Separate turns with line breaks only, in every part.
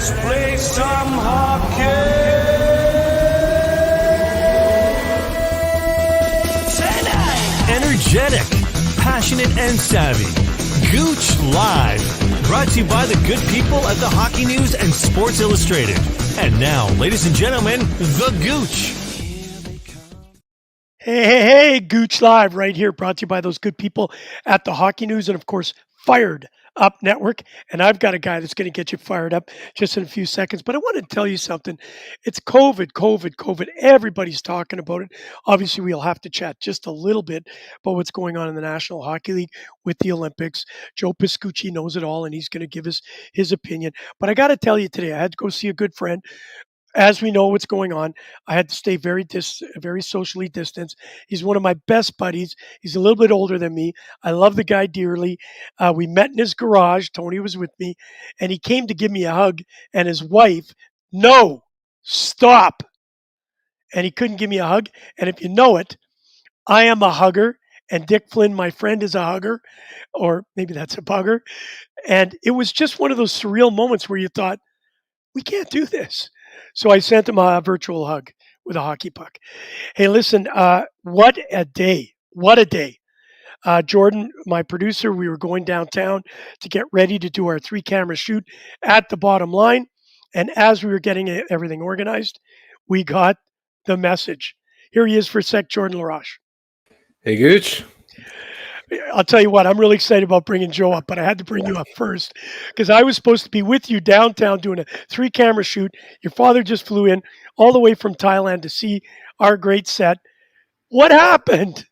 Let's play some hockey tonight.
Energetic, passionate, and savvy. Gouche Live. Brought to you by the good people at the Hockey News and Sports Illustrated. And now, ladies and gentlemen, the Gouche.
Hey, Gouche Live right here, brought to you by those good people at the Hockey News and, of course, Fired Up Network. And I've got a guy that's going to get you fired up just in a few seconds. But I want to tell you something. It's COVID. Everybody's talking about it. Obviously, we'll have to chat just a little bit about what's going on in the National Hockey League with the Olympics. Joe Pascucci knows it all, and he's going to give us his opinion. But I got to tell you today, I had to go see a good friend. As we know what's going on, I had to stay very socially distanced. He's one of my best buddies. He's a little bit older than me. I love the guy dearly. We met in his garage. Tony was with me, and he came to give me a hug. And his wife, no, stop. And he couldn't give me a hug. And if you know it, I am a hugger. And Dick Flynn, my friend, is a hugger. Or maybe that's a bugger. And it was just one of those surreal moments where you thought, we can't do this. So I sent him a virtual hug with a hockey puck. Hey, listen, what a day. What a day. Jordan, my producer, we were going downtown to get ready to do our 3-camera shoot at the bottom line. And as we were getting everything organized, we got the message. Here he is for a sec, Jordan LaRoche.
Hey, Gooch.
I'll tell you what, I'm really excited about bringing Joe up, but I had to bring you up first because I was supposed to be with you downtown doing a 3-camera shoot. Of father just flew in all the way from Thailand to see our great set. What happened?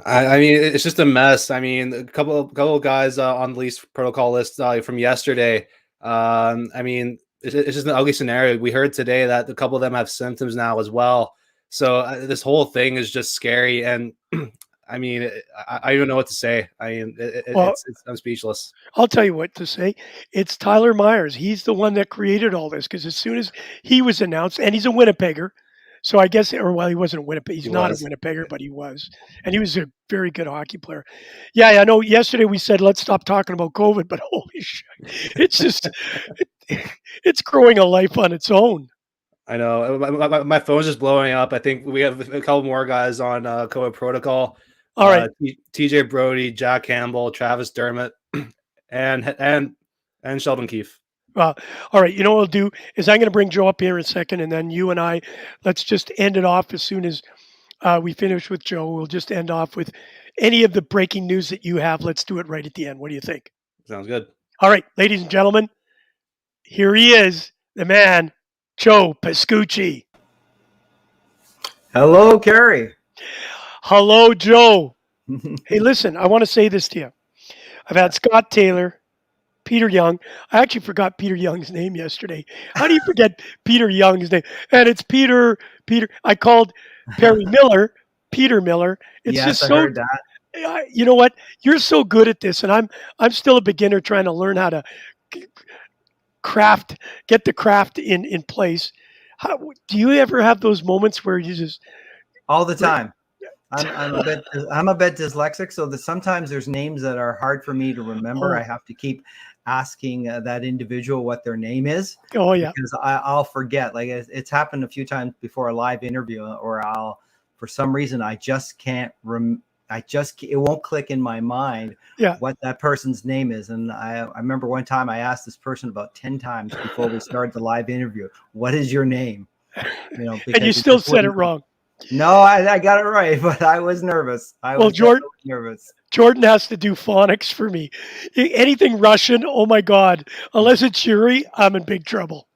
I mean, it's just a mess. I mean, a couple of guys on the lease protocol list from yesterday. I mean, it's just an ugly scenario. We heard today that a couple of them have symptoms now as well. So this whole thing is just scary. And I mean, I don't know what to say. I mean, I'm speechless.
I'll tell you what to say. It's Tyler Myers. He's the one that created all this because as soon as he was announced, and he's a Winnipegger, so I guess, or well, he wasn't a Winnipeg. He's not a Winnipegger, but he was. And he was a very good hockey player. Yeah, I know yesterday we said, let's stop talking about COVID, but holy shit, it's just, it's growing a life on its own.
I know. My phone's just blowing up. I think we have a couple more guys on COVID protocol.
All right.
TJ Brody, Jack Campbell, Travis Dermott, and Sheldon Keefe.
All right. You know what we'll do is I'm going to bring Joe up here in a second, and then you and I, let's just end it off as soon as we finish with Joe. We'll just end off with any of the breaking news that you have. Let's do it right at the end. What do you think?
Sounds good.
All right, ladies and gentlemen, here he is, the man, Joe Pascucci.
Hello, Kerry.
Hello, Joe. Hey, listen, I want to say this to you. I've had Scott Taylor, Peter Young. I actually forgot Peter Young's name yesterday. How do you forget Peter Young's name? And it's Peter. I called Perry Miller, Peter Miller. It's
yes,
just
I heard that.
You know what? You're so good at this, and I'm still a beginner trying to learn how to get the craft in place. Do you ever have those moments where you just
all the time? I'm a bit dyslexic, so sometimes there's names that are hard for me to remember. I have to keep asking that individual what their name is.
Oh yeah,
because I'll forget. Like it's happened a few times before a live interview, or for some reason I just can't it won't click in my mind what that person's name is. And I remember one time I asked this person about 10 times before we started the live interview, what is your name? You know,
and you still said it wrong.
No, I got it right, but I was nervous.
Jordan has to do phonics for me. Anything Russian, oh my God. Unless it's Yuri, I'm in big trouble.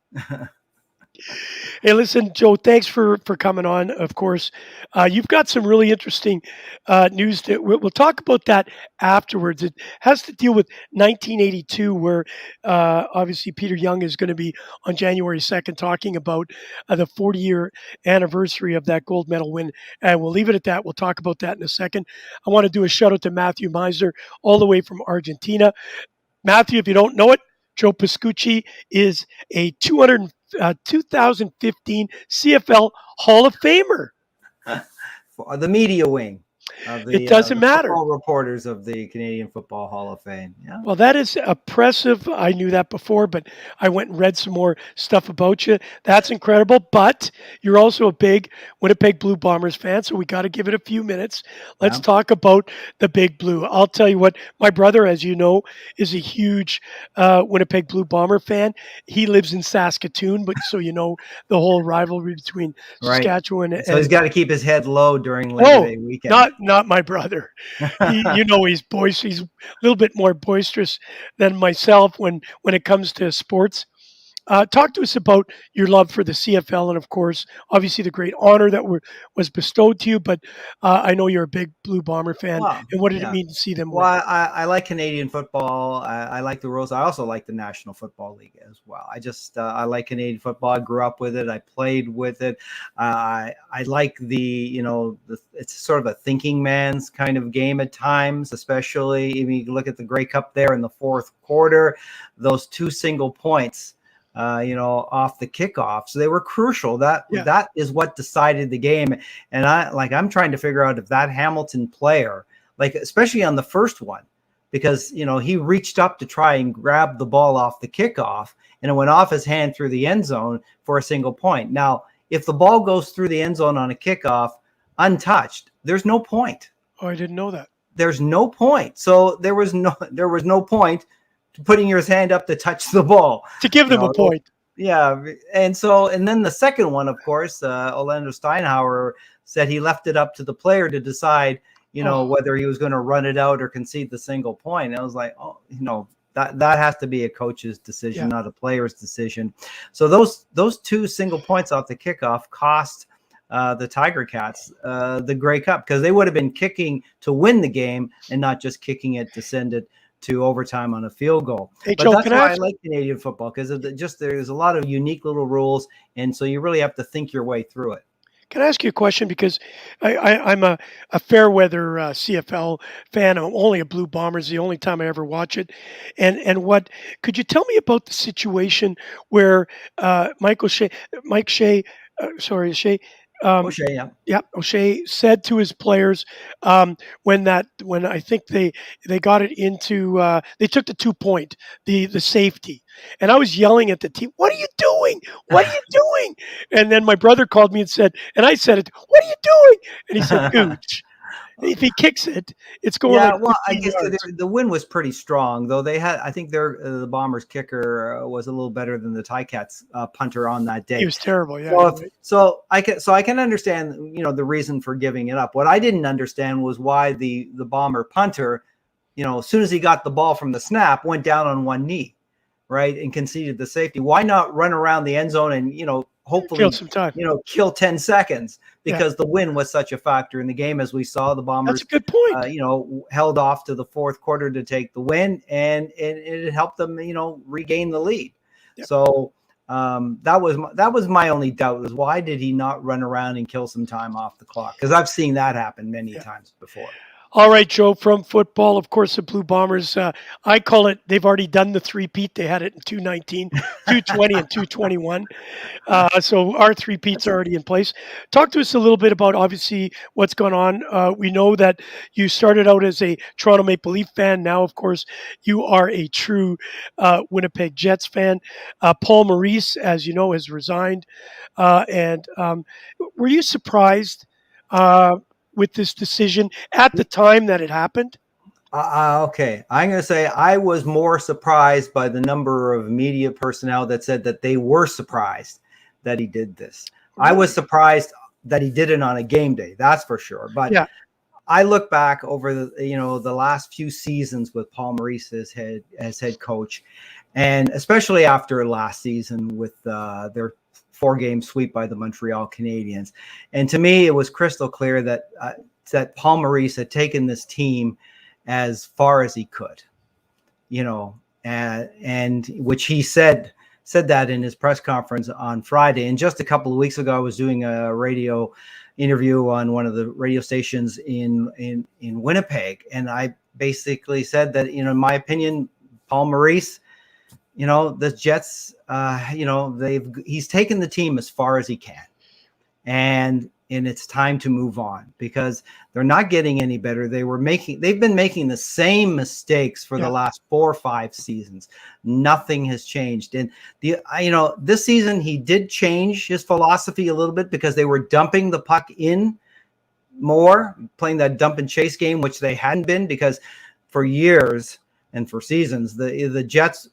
Hey, listen, Joe, thanks for coming on. Of course, you've got some really interesting news. We'll talk about that afterwards. It has to deal with 1982, where obviously Peter Young is going to be on January 2nd talking about the 40-year anniversary of that gold medal win. And we'll leave it at that. We'll talk about that in a second. I want to do a shout out to Matthew Meisner, all the way from Argentina. Matthew, if you don't know it, Joe Pascucci is a 2015 CFL Hall of Famer.
The media wing.
It doesn't matter.
Football reporters of the Canadian Football Hall of Fame. Yeah.
Well, that is impressive. I knew that before, but I went and read some more stuff about you. That's incredible. But you're also a big Winnipeg Blue Bombers fan, so we got to give it a few minutes. Let's talk about the Big Blue. I'll tell you what, my brother, as you know, is a huge Winnipeg Blue Bomber fan. He lives in Saskatoon, but so you know the whole rivalry between Saskatchewan and...
So he's got to keep his head low during Labor Day weekend.
Not my brother. You know, he's boisterous. He's a little bit more boisterous than myself when it comes to sports. Talk to us about your love for the CFL and, of course, obviously the great honor that was bestowed to you. But I know you're a big Blue Bomber fan. And what did it mean to see them win?
Well, I like Canadian football. I like the rules. I also like the National Football League as well. I like Canadian football. I grew up with it. I played with it. I like it's sort of a thinking man's kind of game at times, especially if you look at the Grey Cup there in the fourth quarter, those 2 single points. Off the kickoffs, they were crucial. That is what decided the game. And I'm trying to figure out if that Hamilton player, especially on the first one, because he reached up to try and grab the ball off the kickoff, and it went off his hand through the end zone for a single point. Now, if the ball goes through the end zone on a kickoff untouched, there's no point.
Oh, I didn't know that.
There's no point. So there was no point putting your hand up to touch the ball
to give them a point.
Yeah. And then the second one, of course, Orlando Steinhauer said he left it up to the player to decide, whether he was going to run it out or concede the single point. I was like, that has to be a coach's decision, not a player's decision. So those 2 single points off the kickoff cost the Tiger Cats the Grey Cup, because they would have been kicking to win the game and not just kicking it to send it to overtime on a field goal.
Hey,
but
Joe,
that's why I like Canadian football, because there's a lot of unique little rules, and so you really have to think your way through it.
Can I ask you a question? Because I'm a fair weather CFL fan. I'm only a Blue Bombers, the only time I ever watch it. And what could you tell me about the situation where O'Shea
O'Shea,
O'Shea said to his players when I think they got it into they took the 2-point, the safety, and I was yelling at the team, "What are you doing? What are you doing?" And then my brother called me and said, and I said it, "What are you doing?" And he said, "Gouche. If he kicks it, it's going."
Yeah, well, I guess the win was pretty strong, though. They had, I think, the Bombers kicker was a little better than the Ticats punter on that day.
He was terrible, yeah.
So I can understand, the reason for giving it up. What I didn't understand was why the Bomber punter, as soon as he got the ball from the snap, went down on one knee, right, and conceded the safety. Why not run around the end zone and hopefully
kill some time,
kill 10 seconds, because the win was such a factor in the game. As we saw, the Bombers,
that's a good point.
Held off to the fourth quarter to take the win, and it helped them, regain the lead. Yep. So that was my only doubt, was why did he not run around and kill some time off the clock? Because I've seen that happen many times before.
All right, Joe, from football, of course, the Blue Bombers, I call it, they've already done the three-peat. They had it in 2019, 2020, and 2021. So our three-peats are already in place. Talk to us a little bit about, obviously, what's going on. We know that you started out as a Toronto Maple Leaf fan. Now, of course, you are a true Winnipeg Jets fan. Paul Maurice, as you know, has resigned. And were you surprised with this decision at the time that it happened?
Okay. I'm going to say I was more surprised by the number of media personnel that said that they were surprised that he did this. Really? I was surprised that he did it on a game day. That's for sure. But I look back over the last few seasons with Paul Maurice as head coach, and especially after last season with their 4-game sweep by the Montreal Canadiens. And to me, it was crystal clear that Paul Maurice had taken this team as far as he could, and which he said that in his press conference on Friday. And just a couple of weeks ago, I was doing a radio interview on one of the radio stations in Winnipeg. And I basically said that, in my opinion, Paul Maurice, the Jets, he's taken the team as far as he can. And and it's time to move on because they're not getting any better. They've been making the same mistakes for the last 4 or 5 seasons. Nothing has changed. And this season he did change his philosophy a little bit because they were dumping the puck in more, playing that dump and chase game, which they hadn't been, because for years and for seasons, the Jets,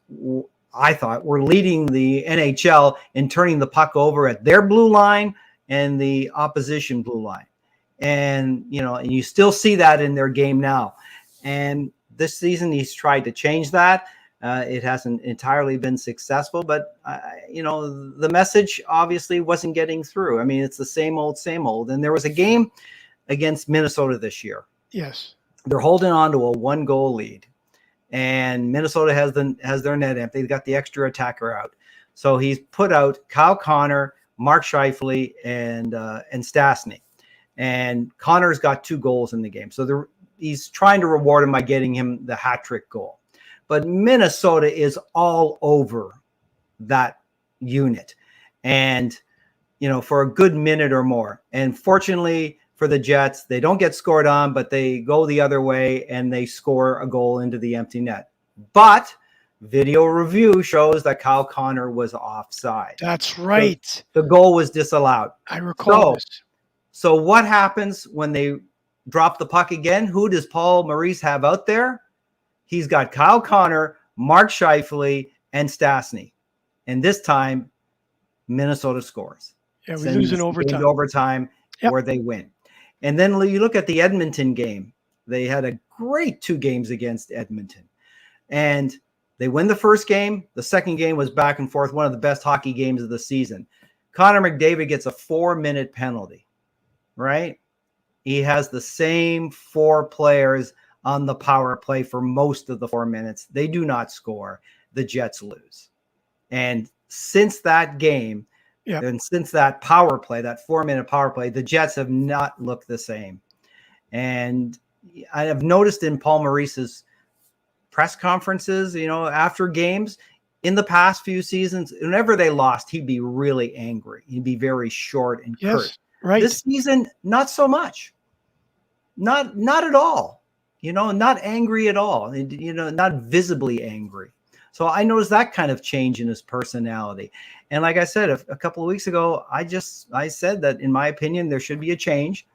I thought, were leading the NHL in turning the puck over at their blue line and the opposition blue line. And, and you still see that in their game now. And this season, he's tried to change that. It hasn't entirely been successful, but, the message obviously wasn't getting through. I mean, it's the same old, same old. And there was a game against Minnesota this year.
Yes.
They're holding on to a 1-goal lead. And Minnesota has their net empty. They got the extra attacker out. So he's put out Kyle Connor, Mark Scheifele, and Stastny. And Connor's got 2 goals in the game. So he's trying to reward him by getting him the hat trick goal. But Minnesota is all over that unit. And, for a good minute or more. And fortunately for the Jets, they don't get scored on, but they go the other way and they score a goal into the empty net. But video review shows that Kyle Connor was offside.
That's right.
So the goal was disallowed.
I recall this.
So what happens when they drop the puck again? Who does Paul Maurice have out there? He's got Kyle Connor, Mark Scheifele, and Stastny. And this time, Minnesota scores.
Yeah, we lose in overtime.
Overtime, where they win. And then you look at the Edmonton game. They had a great 2 games against Edmonton. And they win the first game. The second game was back and forth, one of the best hockey games of the season. Connor McDavid gets a 4-minute penalty, right? He has the same 4 players on the power play for most of the 4 minutes. They do not score. The Jets lose. And since that game, and since that power play, that 4-minute power play, the Jets have not looked the same. And I have noticed in Paul Maurice's press conferences, after games in the past few seasons, whenever they lost, he'd be really angry. He'd be very short and curt.
Right.
This season, not so much. Not at all. Not angry at all. Not visibly angry. So I noticed that kind of change in his personality. And like I said, a couple of weeks ago, I said that in my opinion, there should be a change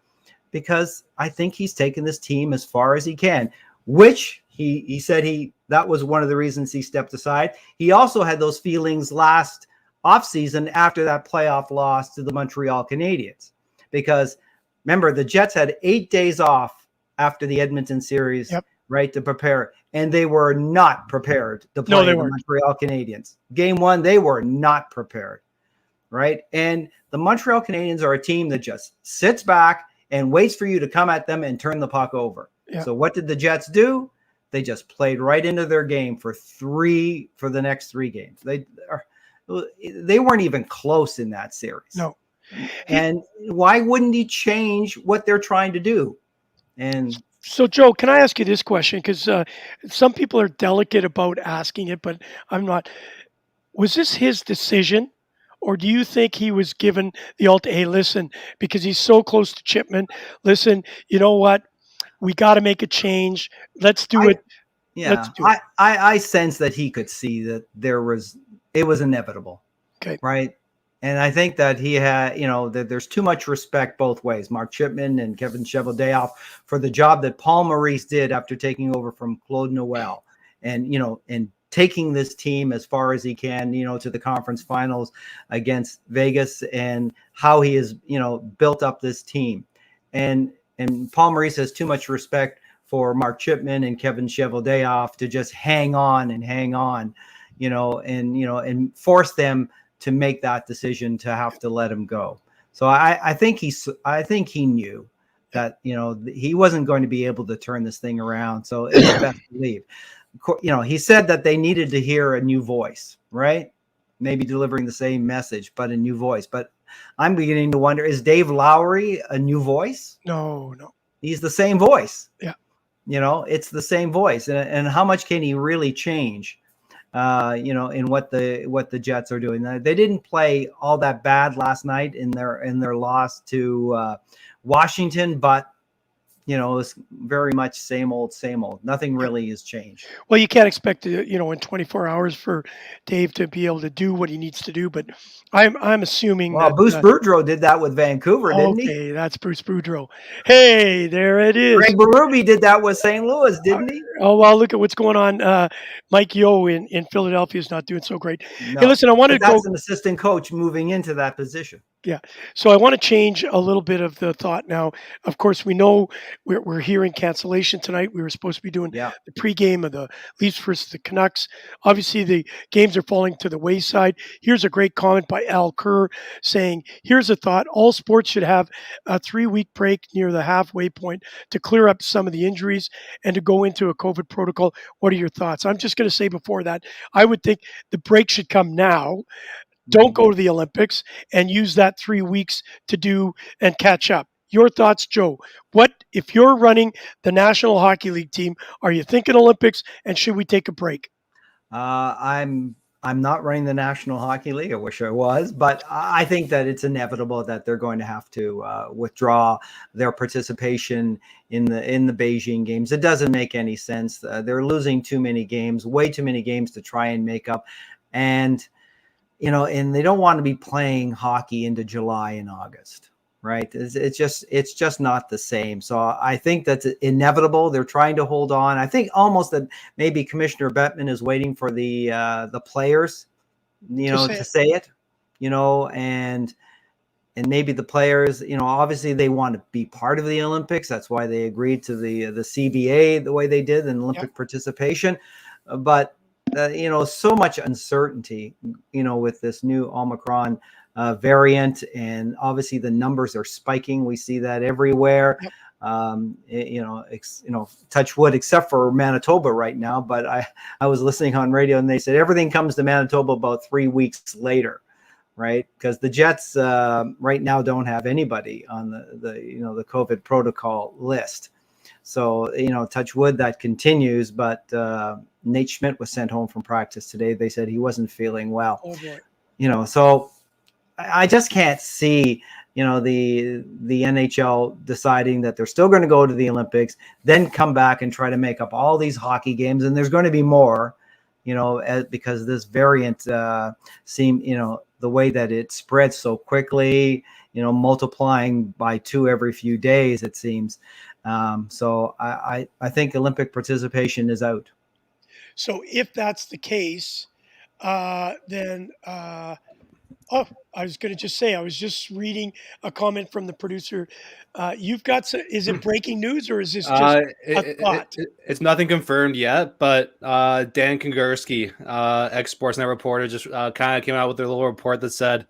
because I think he's taken this team as far as he can, which he said that was one of the reasons he stepped aside. He also had those feelings last offseason after that playoff loss to the Montreal Canadiens, because remember, the Jets had 8 days off after the Edmonton series, right, to prepare. And they were not prepared to play the Montreal Canadiens. Game 1, they were not prepared, right? And the Montreal Canadiens are a team that just sits back and waits for you to come at them and turn the puck over. So what did the Jets do? They just played right into their game for the next 3 games. They weren't even close in that series.
No.
And why wouldn't he change what they're trying to do? And
so, Joe, can I ask you this question? Because some people are delicate about asking it, but I'm not. Was this his decision, or do you think he was given the ultimate, hey, listen, because he's so close to Chipman, listen, you know what? We got to make a change. Let's do it.
Yeah,
Let's do it.
I sense that he could see that it was inevitable.
Okay.
Right. And I think that he had, that there's too much respect both ways, Mark Chipman and Kevin Cheveldayoff, for the job that Paul Maurice did after taking over from Claude Noel and taking this team as far as he can, to the conference finals against Vegas, and how he has, built up this team. And Paul Maurice has too much respect for Mark Chipman and Kevin Cheveldayoff to just hang on, and force them to make that decision to have to let him go. So I think he knew that, he wasn't going to be able to turn this thing around. So it's best to leave. He said that they needed to hear a new voice, right? Maybe delivering the same message, but a new voice. But I'm beginning to wonder, is Dave Lowry a new voice?
No.
He's the same voice.
Yeah.
It's the same voice. And how much can he really change? in what the Jets are doing. They didn't play all that bad last night in their loss to Washington, but it's very much same old. Nothing really has changed.
Well, you can't expect in 24 hours for Dave to be able to do what he needs to do, but I'm assuming
Well,
that
Bruce Boudreau did that with Vancouver, didn't he?
Okay, that's Bruce Boudreau. Hey, there it is.
Greg Berube did that with St. Louis, didn't he?
Oh, well, look at what's going on. Mike Yeo in Philadelphia is not doing so great.
No,
hey, listen, I wanted to go.
That's an assistant coach moving into that position.
Yeah. So I want to change a little bit of the thought now. Of course, we know we're hearing cancellation tonight. We were supposed to be doing the pregame of the Leafs versus the Canucks. Obviously, the games are falling to the wayside. Here's a great comment by Al Kerr saying, here's a thought. All sports should have a 3-week break near the halfway point to clear up some of the injuries and to go into a COVID protocol. What are your thoughts? I'm just going to say before that, I would think the break should come now. Don't go to the Olympics and use that 3 weeks to do and catch up. Your thoughts, Joe? What if you're running the National Hockey League team? Are you thinking Olympics and should we take a break?
I'm not running the National Hockey League. I wish I was, but I think that it's inevitable that they're going to have to withdraw their participation in the Beijing games. It doesn't make any sense. They're losing too many games, way too many games to try and make up, and they don't want to be playing hockey into July and August, right? It's just not the same. So I think that's inevitable. They're trying to hold on. I think almost that maybe Commissioner Bettman is waiting for the players, to say it, and maybe the players, obviously they want to be part of the Olympics. That's why they agreed to the CBA the way they did in Olympic participation, but. So much uncertainty, with this new Omicron variant, and obviously the numbers are spiking. We see that everywhere. Touch wood, except for Manitoba right now. But I was listening on radio, and they said everything comes to Manitoba about 3 weeks later, right? Because the Jets right now don't have anybody on the COVID protocol list. So, touch wood, that continues. But Nate Schmidt was sent home from practice today. They said he wasn't feeling well.
Oh, boy.
So I just can't see, the NHL deciding that they're still going to go to the Olympics, then come back and try to make up all these hockey games. And there's going to be more, because this variant the way that it spreads so quickly, multiplying by 2 every few days, it seems. So I think Olympic participation is out.
So if that's the case, then I was going to just say, I was just reading a comment from the producer. You've got is it breaking news or is this just a thought?
It's nothing confirmed yet, but Dan Kongursky, ex-Sportsnet reporter, just kind of came out with a little report that said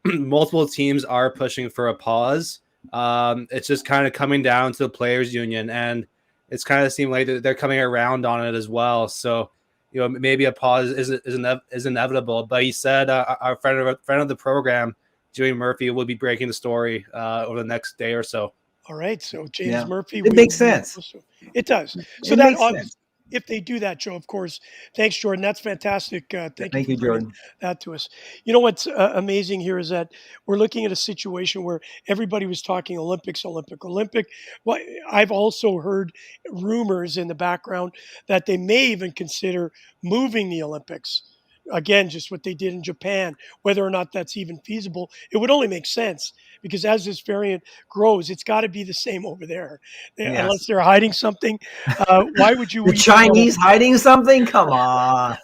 multiple teams are pushing for a pause. It's just kind of coming down to the players' union, and it's kind of seemed like they're coming around on it as well. So, maybe a pause is inevitable. But he said our friend of the program, Joey Murphy, will be breaking the story over the next day or so.
All right. So James Murphy.
It makes sense.
It does. So that obviously, if they do that, Joe, of course. Thanks, Jordan. That's fantastic. Thank you,
Jordan.
That to us. What's amazing here is that we're looking at a situation where everybody was talking Olympics. Well, I've also heard rumors in the background that they may even consider moving the Olympics. Again, just what they did in Japan, whether or not that's even feasible, it would only make sense because as this variant grows, it's got to be the same over there. Yes. Unless they're hiding something. Why would you?
The Chinese hiding something? Come on.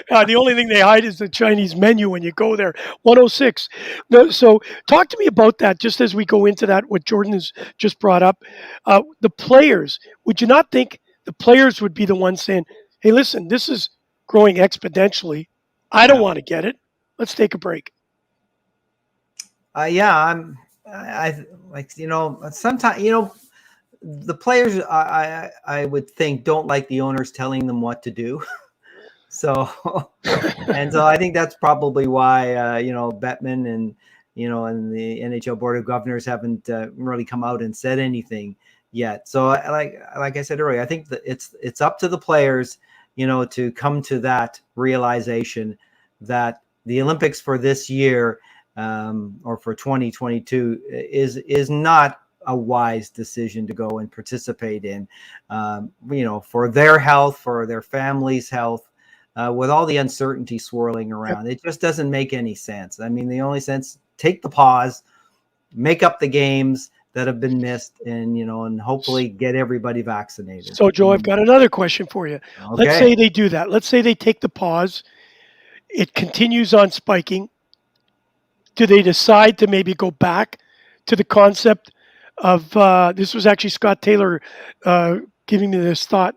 The only thing they hide is the Chinese menu when you go there. 106. No, so talk to me about that just as we go into that, what Jordan has just brought up. The players, would you not think the players would be the ones saying, hey, listen, this is growing exponentially. I don't want to get it. Let's take a break.
I sometimes, the players, I would think don't like the owners telling them what to do. So I think that's probably why, Bettman and the NHL Board of Governors haven't really come out and said anything yet. So like I said earlier, I think that it's up to the players, to come to that realization that the Olympics for this year or for 2022 is not a wise decision to go and participate in, for their health, for their family's health, with all the uncertainty swirling around. It just doesn't make any sense. I mean, the only sense, take the pause, make up the games that have been missed, and hopefully get everybody vaccinated.
So, Joe, I've got another question for you.
Okay.
Let's say they do that. Let's say they take the pause. It continues on spiking. Do they decide to maybe go back to the concept of, this was actually Scott Taylor giving me this thought,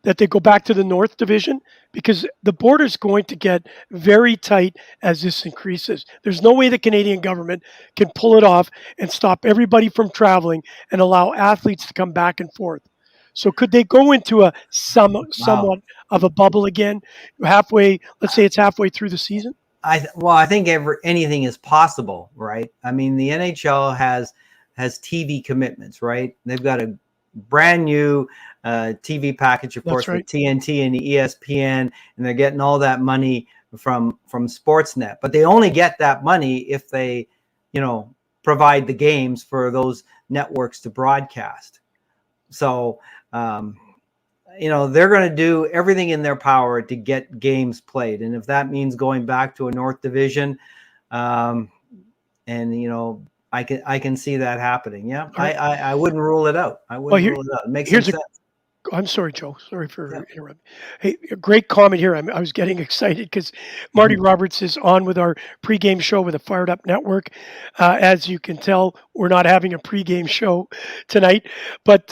that they go back to the North Division? Because the border is going to get very tight as this increases. There's no way the Canadian government can pull it off and stop everybody from traveling and allow athletes to come back and forth. So could they go into a somewhat of a bubble again, halfway? Let's say it's halfway through the season.
I think anything is possible, right? I mean, the NHL has TV commitments, right? They've got a brand new TV package, of course, with TNT and the ESPN, and they're getting all that money from Sportsnet. But they only get that money if they, provide the games for those networks to broadcast. So, they're going to do everything in their power to get games played. And if that means going back to a North Division, I can see that happening. Yeah. I wouldn't rule it out. It makes sense.
I'm sorry, Joe. Sorry for interrupting. Hey, a great comment here. I was getting excited because Marty Roberts is on with our pregame show with the Fired Up Network. As you can tell, we're not having a pregame show tonight, but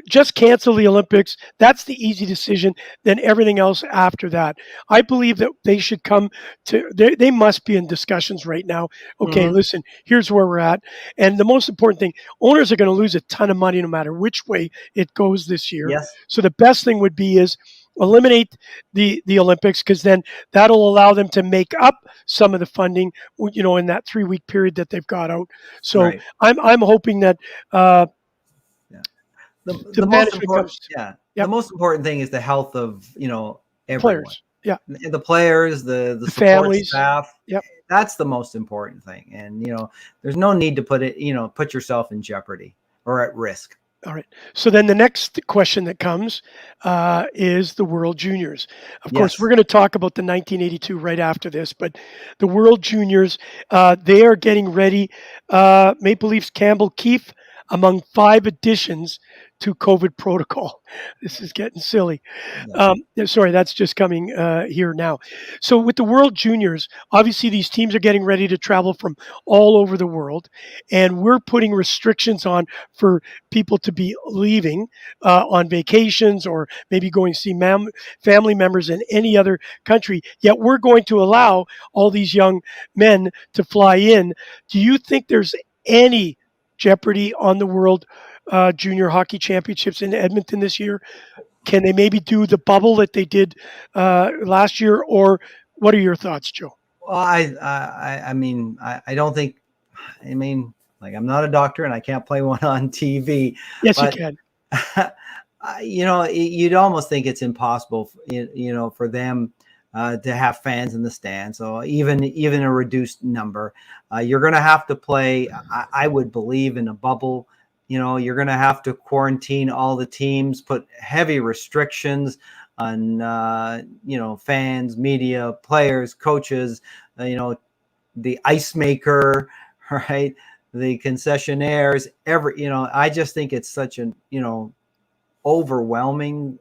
just cancel the Olympics. That's the easy decision. Then everything else after that. I believe that they should come to, they must be in discussions right now. Okay, listen, here's where we're at. And the most important thing, owners are going to lose a ton of money no matter which way it goes this year.
Yes.
So the best thing would be is eliminate the Olympics, because then that'll allow them to make up some of the funding, in that 3-week period that they've got out. So I'm hoping that
the most important thing is the health of everyone.
Players. Yeah,
the players, the support
families,
staff.
Yep.
That's the most important thing. And there's no need to put yourself in jeopardy or at risk.
All right. So then the next question that comes is the World Juniors. Of course, we're going to talk about the 1982 right after this, but the World Juniors, they are getting ready. Maple Leafs Campbell Keefe among 5 additions to COVID protocol. This is getting silly. Sorry, that's just coming here now. So with the World Juniors, obviously these teams are getting ready to travel from all over the world, and we're putting restrictions on for people to be leaving on vacations or maybe going to see family members in any other country. Yet we're going to allow all these young men to fly in. Do you think there's any jeopardy on the World Junior Hockey Championships in Edmonton this year? Can they maybe do the bubble that they did last year, or what are your thoughts, Joe?
Well, I mean, I don't think. I mean, like, I'm not a doctor and I can't play one on TV.
Yes, you can.
You'd almost think it's impossible, for them to have fans in the stands. So even a reduced number, you're going to have to play. I would believe in a bubble. You're going to have to quarantine all the teams, put heavy restrictions on, fans, media, players, coaches, the ice maker, right? The concessionaires, I just think it's such an, overwhelming,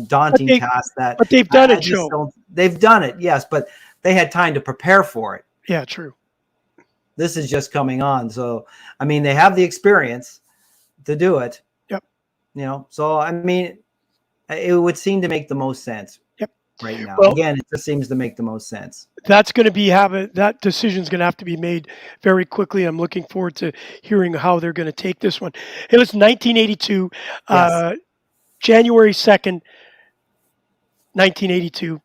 daunting task
but they've done it, Joe.
They've done it, yes, but they had time to prepare for it.
Yeah, true.
This is just coming on. So, I mean, they have the experience to do it.
Yep.
So, I mean, it would seem to make the most sense.
Yep.
Right now.
Well,
again, it just seems to make the most sense.
That's going to be that decision's going to have to be made very quickly. I'm looking forward to hearing how they're going to take this one. It was 1982, January 2nd, 1982.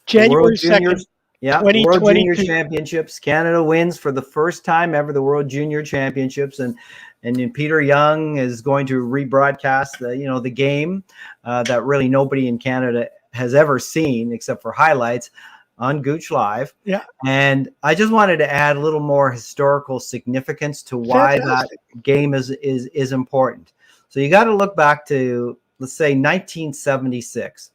January 2nd.
Yeah, World Junior
2022.
Championships. Canada wins for the first time ever the World Junior Championships, and then Peter Young is going to rebroadcast the game that really nobody in Canada has ever seen except for highlights on Gouche Live.
Yeah.
And I just wanted to add a little more historical significance to why
Fantastic.
that game is important. So you got to look back to, let's say, 1976.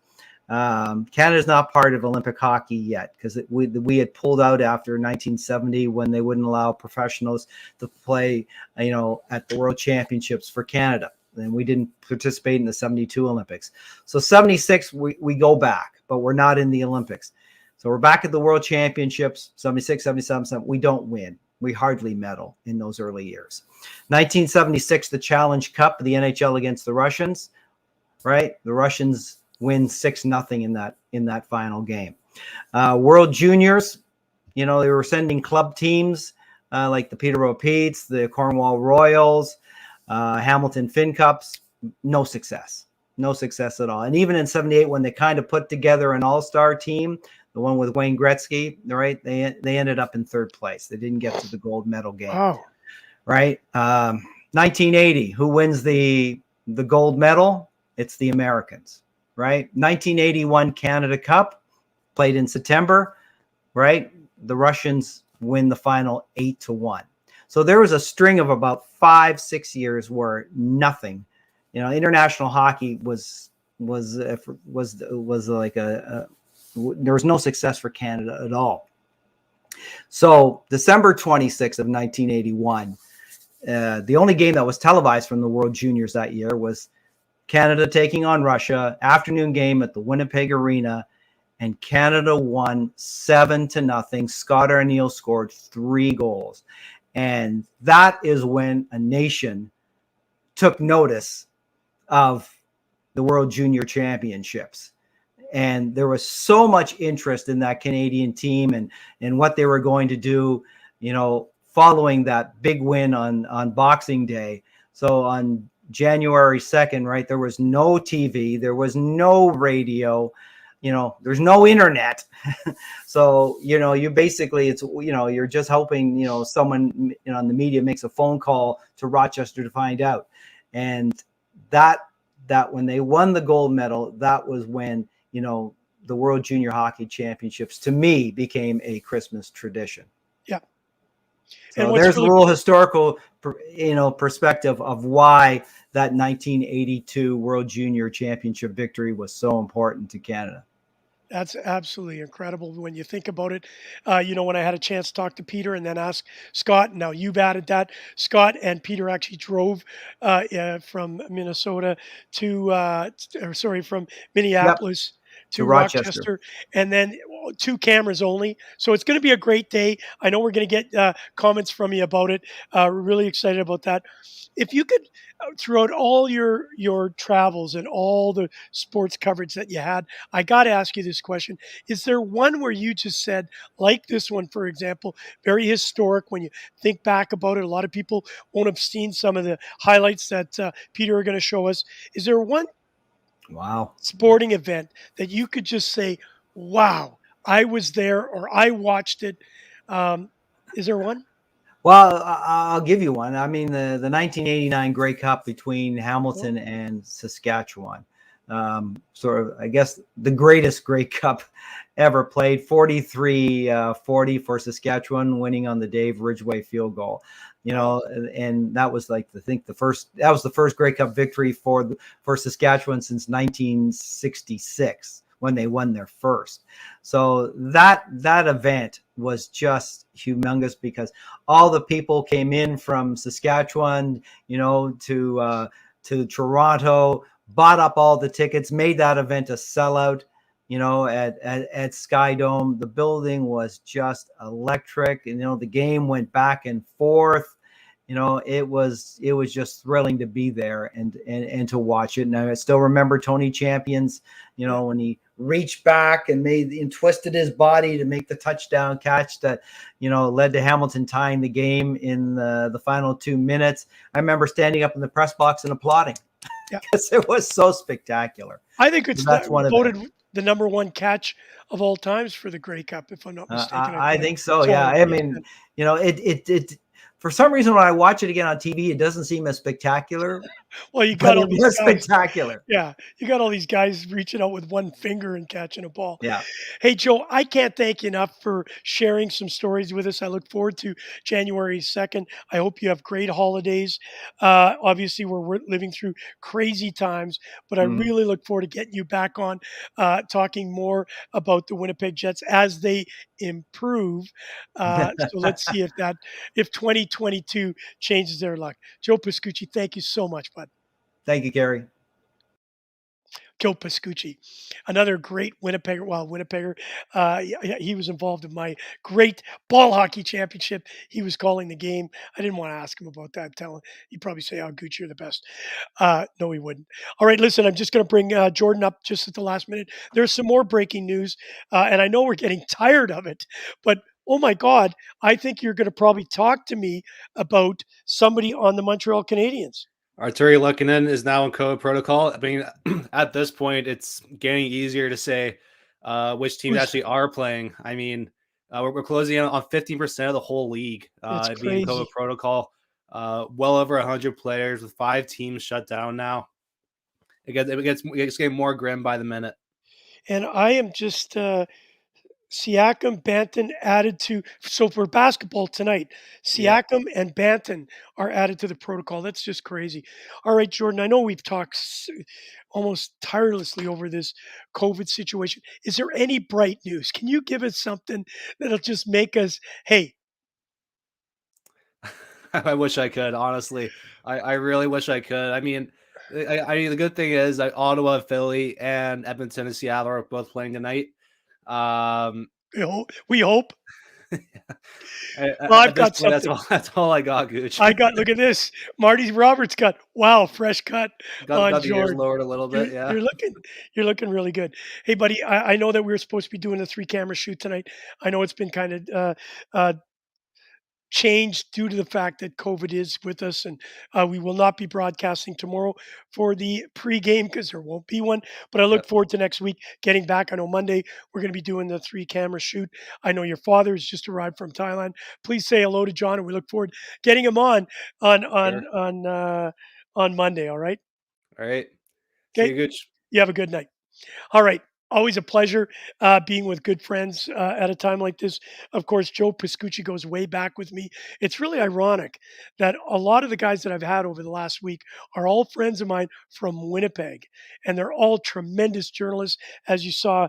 Canada's not part of Olympic hockey yet because we had pulled out after 1970 when they wouldn't allow professionals to play, at the World Championships for Canada. And we didn't participate in the 72 Olympics. So 76, we go back, but we're not in the Olympics. So we're back at the World Championships, 76, 77, we don't win. We hardly medal in those early years. 1976, the Challenge Cup, the NHL against the Russians, right? The Russians win 6-0 in that final game. World Juniors, they were sending club teams like the Peterborough Petes, the Cornwall Royals, Hamilton Finn Cups. No success at all. And even in 78, when they kind of put together an all-star team, the one with Wayne Gretzky, right? They ended up in third place. They didn't get to the gold medal game.
Wow.
Right? 1980, who wins the gold medal? It's the Americans. Right? 1981 Canada Cup, played in September, right? The Russians win the final 8-1. So there was a string of about 5-6 years where nothing, international hockey was like there was no success for Canada at all. So December 26th of 1981, the only game that was televised from the World Juniors that year was Canada taking on Russia, afternoon game at the Winnipeg Arena, and Canada won 7-0. Scott Arniel scored 3 goals. And that is when a nation took notice of the World Junior Championships. And there was so much interest in that Canadian team and what they were going to do, following that big win on Boxing Day. So on January 2nd, right, there was no TV, there was no radio, there's no internet. So, you basically, you're just hoping, someone on the media makes a phone call to Rochester to find out. And that when they won the gold medal, that was when, the World Junior Hockey Championships, to me, became a Christmas tradition.
Yeah.
So there's a little historical, perspective of why that 1982 World Junior Championship victory was so important to Canada.
That's absolutely incredible when you think about it. When I had a chance to talk to Peter and then ask Scott, now you've added that. Scott and Peter actually drove from Minnesota from Minneapolis to Rochester, and then 2 cameras only. So it's going to be a great day. I know we're going to get comments from you about it. We're really excited about that. If you could, throughout all your travels and all the sports coverage that you had, I got to ask you this question. Is there one where you just said, like this one, for example, very historic when you think back about it? A lot of people won't have seen some of the highlights that Peter are going to show us. Is there one sporting event that you could just say, wow, I was there or I watched it? Is there one?
Well, I'll give you one. I mean, the 1989 Grey Cup between Hamilton and Saskatchewan. Sort of, I guess, the greatest Grey Cup ever played. 43-40 for Saskatchewan, winning on the Dave Ridgway field goal. And that was the first Grey Cup victory for Saskatchewan since 1966. When they won their first. So that event was just humongous because all the people came in from Saskatchewan, to Toronto, bought up all the tickets, made that event a sellout, at Sky Dome. The building was just electric. And, the game went back and forth. It was just thrilling to be there and to watch it. And I still remember Tony Champion's, when he reached back and twisted his body to make the touchdown catch that, led to Hamilton tying the game in the final 2 minutes. I remember standing up in the press box and applauding because it was so spectacular.
I think it's voted the number one catch of all times for the Grey Cup, if I'm not mistaken.
I think so. Yeah. I mean, it for some reason, when I watch it again on TV, it doesn't seem as spectacular.
Well, you got all these guys.
Spectacular.
Yeah, you got all these guys reaching out with one finger and catching a ball.
Yeah.
Hey, Joe, I can't thank you enough for sharing some stories with us. I look forward to January 2nd. I hope you have great holidays. Obviously, we're living through crazy times, but I really look forward to getting you back on talking more about the Winnipeg Jets as they improve. So let's see if 2022 changes their luck. Joe Pascucci, thank you so much, bud.
Thank you, Gary.
Joe Pascucci, another great Winnipegger. Well, Winnipegger, he was involved in my great ball hockey championship. He was calling the game. I didn't want to ask him about that. He'd probably say, "Oh, Gouche, you're the best." No, he wouldn't. All right, listen, I'm just going to bring Jordan up just at the last minute. There's some more breaking news, and I know we're getting tired of it, but oh my God, I think you're going to probably talk to me about somebody on the Montreal Canadiens.
Arturi Lukkinen is now in COVID protocol. I mean, at this point, it's getting easier to say which teams actually are playing. I mean, we're closing in on 15% of the whole league being COVID protocol. Well over 100 players with 5 teams shut down now. It gets getting more grim by the minute.
And I am just Siakam, Banton added to. So for basketball tonight, Siakam and Banton are added to the protocol. That's just crazy. All right, Jordan, I know we've talked almost tirelessly over this COVID situation. Is there any bright news? Can you give us something that'll just make us, hey?
I wish I could, honestly. I really wish I could. I mean, the good thing is that Ottawa, Philly, and Edmonton and Seattle are both playing tonight.
We hope.
Well, I've got something. That's all I got, Gouche.
Look at this. Marty Roberts got fresh cut on
got the
Jordan.
ears lowered a little bit.
You're looking really good. Hey, buddy, I know that we were supposed to be doing a 3-camera shoot tonight. I know it's been kind of changed due to the fact that COVID is with us, and we will not be broadcasting tomorrow for the pregame because there won't be one. But I look forward to next week getting back. I know Monday we're going to be doing the 3-camera shoot. I know your father has just arrived from Thailand. Please say hello to John, and we look forward to getting him on Monday. All right.
All right.
Okay.
See you, Gouche.
You have a good night. All right. Always a pleasure being with good friends at a time like this. Of course, Joe Pascucci goes way back with me. It's really ironic that a lot of the guys that I've had over the last week are all friends of mine from Winnipeg, and they're all tremendous journalists. As you saw,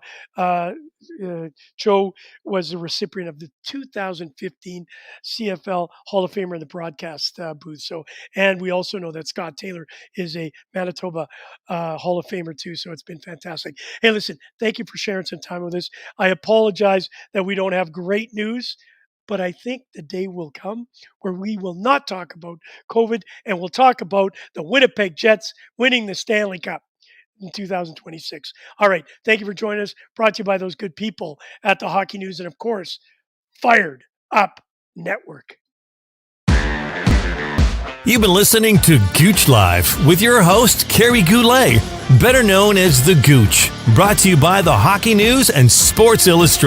Joe was a recipient of the 2015 CFL Hall of Famer in the broadcast booth. So, and we also know that Scott Taylor is a Manitoba Hall of Famer too. So it's been fantastic. Hey, listen, thank you for sharing some time with us. I apologize that we don't have great news, but I think the day will come where we will not talk about COVID and we'll talk about the Winnipeg Jets winning the Stanley Cup in 2026. All right. Thank you for joining us. Brought to you by those good people at the Hockey News and, of course, Fired Up Network.
You've been listening to Gouche Live with your host, Kerry Goulet, better known as The Gouche, brought to you by the Hockey News and Sports Illustrated.